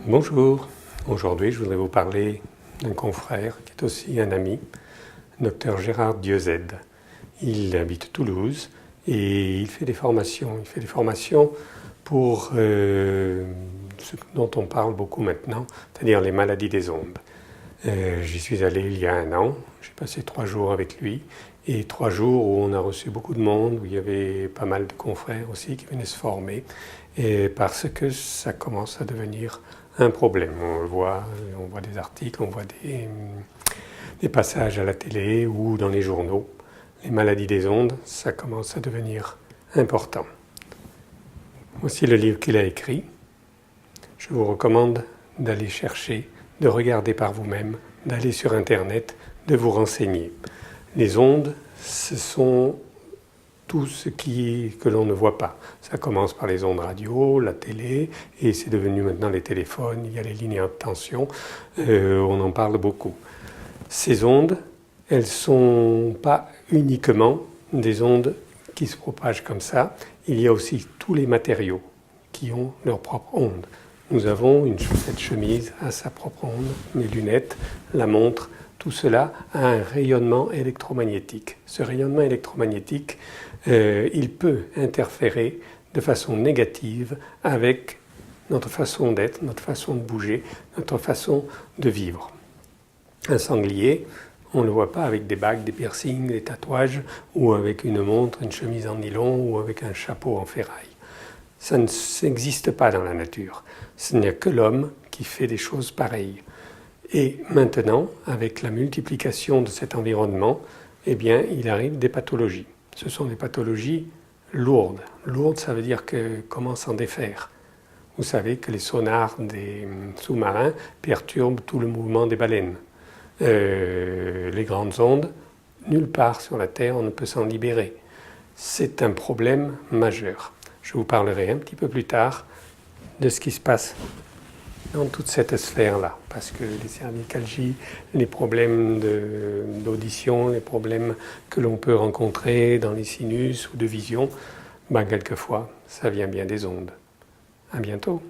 Bonjour, aujourd'hui je voudrais vous parler d'un confrère qui est aussi un ami, Dr Gérard Dieuzède. Il habite Toulouse et il fait des formations. Il fait des formations pour ce dont on parle beaucoup maintenant, c'est-à-dire les maladies des ondes. J'y suis allé il y a 1 an, j'ai passé 3 jours avec lui et 3 jours où on a reçu beaucoup de monde, où il y avait pas mal de confrères aussi qui venaient se former, et parce que ça commence à devenir un problème. On le voit, on voit des articles, on voit des passages à la télé ou dans les journaux. Les maladies des ondes, ça commence à devenir important. Voici le livre qu'il a écrit. Je vous recommande d'aller chercher, de regarder par vous-même, d'aller sur Internet, de vous renseigner. Les ondes, ce sont tout ce que l'on ne voit pas. Ça commence par les ondes radio, la télé, et c'est devenu maintenant les téléphones, il y a les lignes à haute tension, on en parle beaucoup. Ces ondes, elles ne sont pas uniquement des ondes qui se propagent comme ça, il y a aussi tous les matériaux qui ont leur propre onde. Nous avons cette chemise à sa propre onde, mes lunettes, la montre, tout cela a un rayonnement électromagnétique. Ce rayonnement électromagnétique, il peut interférer de façon négative avec notre façon d'être, notre façon de bouger, notre façon de vivre. Un sanglier, on ne le voit pas avec des bagues, des piercings, des tatouages, ou avec une montre, une chemise en nylon, ou avec un chapeau en ferraille. Ça n'existe pas dans la nature. Ce n'est que l'homme qui fait des choses pareilles. Et maintenant, avec la multiplication de cet environnement, eh bien, il arrive des pathologies. Ce sont des pathologies lourdes. Lourdes, ça veut dire comment s'en défaire. Vous savez que les sonars des sous-marins perturbent tout le mouvement des baleines. Les grandes ondes, nulle part sur la Terre on ne peut s'en libérer. C'est un problème majeur. Je vous parlerai un petit peu plus tard de ce qui se passe dans toute cette sphère-là, parce que les cervicalgies, les problèmes d'audition, les problèmes que l'on peut rencontrer dans les sinus ou de vision, quelquefois, ça vient bien des ondes. À bientôt.